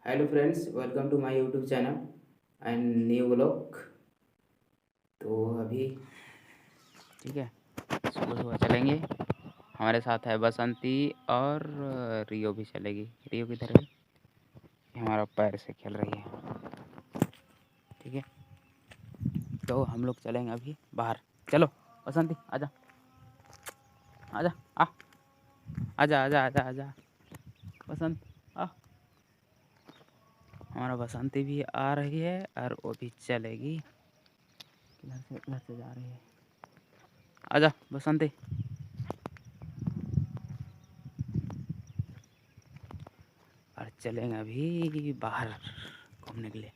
Hello friends, welcome to my YouTube channel and new vlog. तो अभी ठीक है। सुबह सुबह चलेंगे। हमारे साथ है बसंती और रियो भी चलेगी। रियो किधर है? ये हमारा पैर से खेल रही है। ठीक है, तो हम लोग चलेंगे अभी बाहर। चलो बसंती, आजा आजा आ आजा आजा आजा आजा बसंत आ। हमारा बसंती भी आ रही है और वो भी चलेगी। घर से जा रही है। आजा बसंती। और चलेंगे अभी बाहर घूमने के लिए।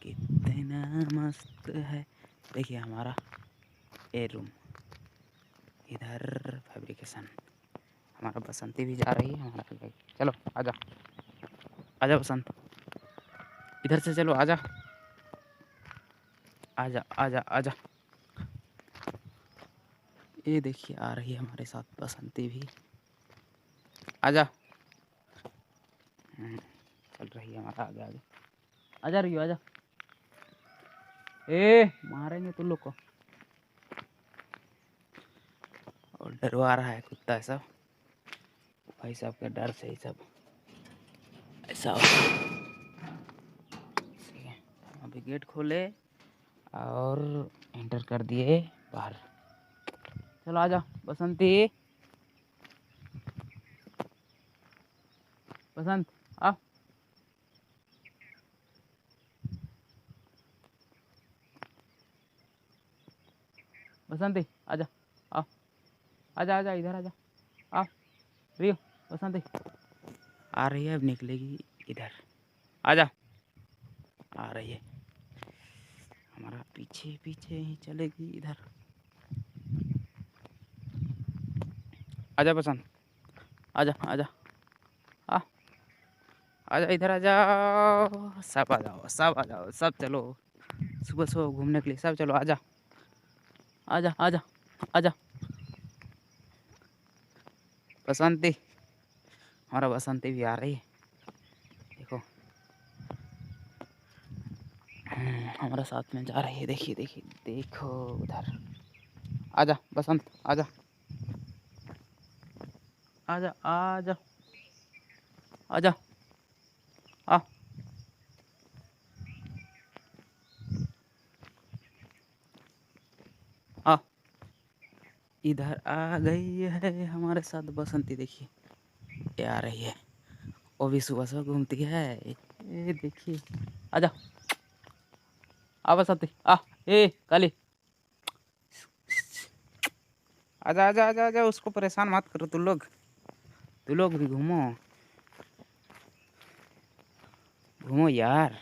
कितना मस्त है। देखिए हमारा ए रूम, इधर फैब्रिकेशन। हमारा बसंती भी जा रही है हमारा बैग। चलो आजा आजा बसंत, इधर से चलो। आजा आजा आजा आजा। ये देखिए आ रही है हमारे साथ बसंती भी। आजा। चल रही है हमारा आगे आगे। आजा रही हो, आजा। ए मारेंगे तुम लोग को। और डरवा रहा है कुत्ता सब। भाई साहब के डर से ही सब ऐसा हो रहा है। ठीक है, अभी गेट खोले और एंटर कर दिए बाहर। चलो आजा बसंती। बसंत आ। बसंती आजा, आ आजा आजा इधर आजा। आ रियो, बसंती आ रही है, अब निकलेगी इधर। आजा। आ रही है हमारा पीछे पीछे ही चलेगी इधर। आजा बसंत, आजा आजा आ आजा इधर आजा। सब आ जाओ, सब आ जाओ, सब चलो सुबह सुबह घूमने के लिए। सब चलो आजा आजा आजा आजा बसंती। हमारा बसंती भी आ रही है। देखो हमारा साथ में जा रही है। देखिए देखिए देखो उधर। आजा बसंत, आजा आजा आजा आजा आ। आ इधर आ गई है हमारे साथ बसंती। देखिए ये आ रही है। वो भी सुबह सुबह घूमती है। ये देखिए। आजा आ बसंती आ। ए काली, आजा आजा आजा आजा। उसको परेशान मत करो। तुम लोग भी घूमो घूमो यार।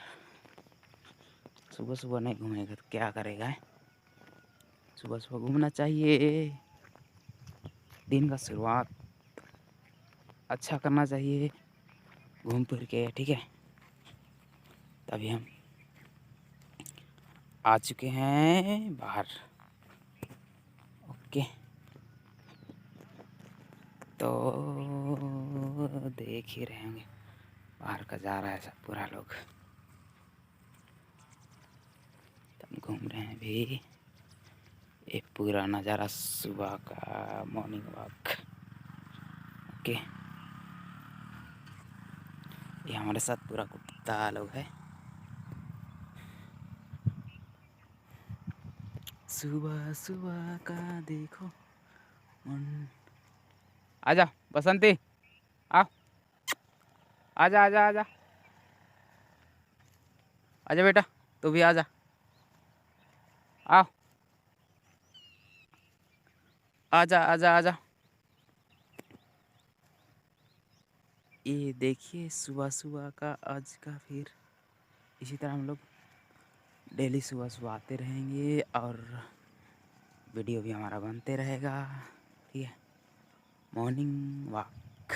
सुबह सुबह नहीं घूमेगा तो क्या करेगा? सुबह सुबह घूमना चाहिए। दिन का शुरुआत अच्छा करना चाहिए घूम फिर के। ठीक है, तभी हम आ चुके हैं बाहर। ओके, तो देख ही रहे होंगे बाहर का जा रहा है सब पूरा लोग। हम घूम रहे हैं अभी। ये पूरा नज़ारा सुबह का मॉर्निंग वॉक। ओके, ये हमारे साथ पूरा कुत्ता लोग है। सुबह सुबह का देखो मन। आजा बसंती आ। आजा आजा आजा आजा बेटा, तू भी आजा। आ आजा आजा आजा। ये देखिए सुबह सुबह का आज का। फिर इसी तरह हम लोग डेली सुबह सुबह आते रहेंगे और वीडियो भी हमारा बनते रहेगा। ठीक है, मॉर्निंग वॉक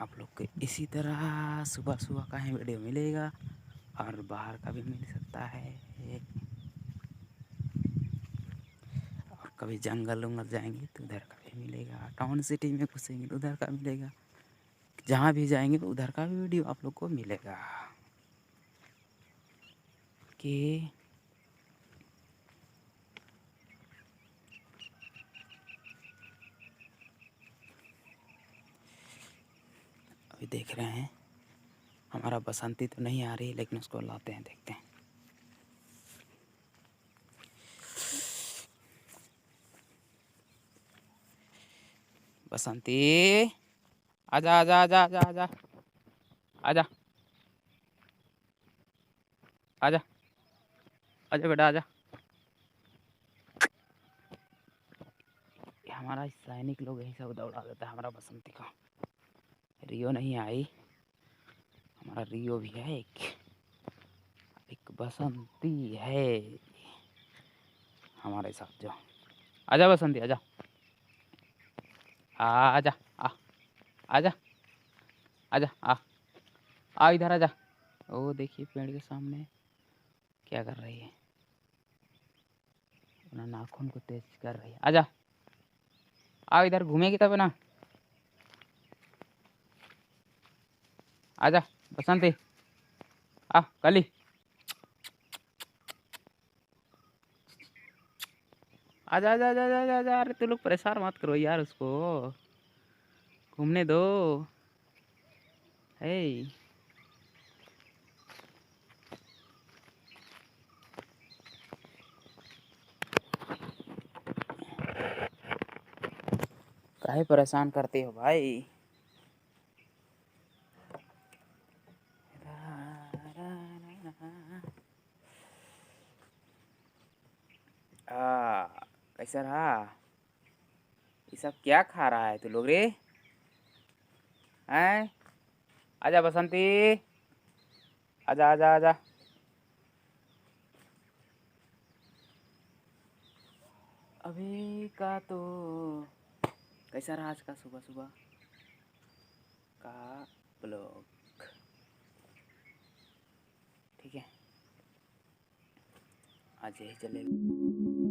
आप लोग को इसी तरह सुबह सुबह का ही वीडियो मिलेगा और बाहर का भी मिल सकता है। और कभी जंगल उंगल जाएंगे तो उधर का भी मिलेगा। टाउन सिटी में घुसेंगे तो उधर का मिलेगा। जहाँ भी जाएंगे उधर का भी वीडियो आप लोग को मिलेगा कि अभी देख रहे हैं हमारा बसंती तो नहीं आ रही, लेकिन उसको लाते हैं, देखते हैं। बसंती आजा आजा आजा आजा आजा आजा आजा आजा बेटा आजा। ये हमारा सैनिक लोग यही सब दौड़ा देता है हमारा बसंती का। रियो नहीं आई, हमारा रियो भी है, एक बसंती है हमारे साथ। जो आजा बसंती आजा आजा आ आजा आजा आ इधर आजा। ओ देखिए पेड़ के सामने क्या कर रही है, अपना नाखून को तेज कर रही है। आजा आ इधर घूमेगी तब ना। आजा बसंती आ कली आजा आजा आजा आजा आजा। अरे तू लोग परेशान मत करो यार, उसको घूमने दो। हे काहे परेशान करते हो भाई। कैसा रहा, ये सब क्या खा रहा है तू लोग रे हैं। आजा बसंती आजा आजा आजा। अभी का तो कैसा रहा आज का सुबह सुबह का ब्लॉग, ठीक है। आज यही चलेगा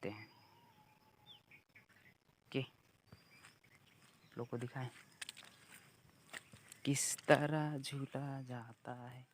हैं कि लोग को दिखाएं किस तरह झूला जाता है।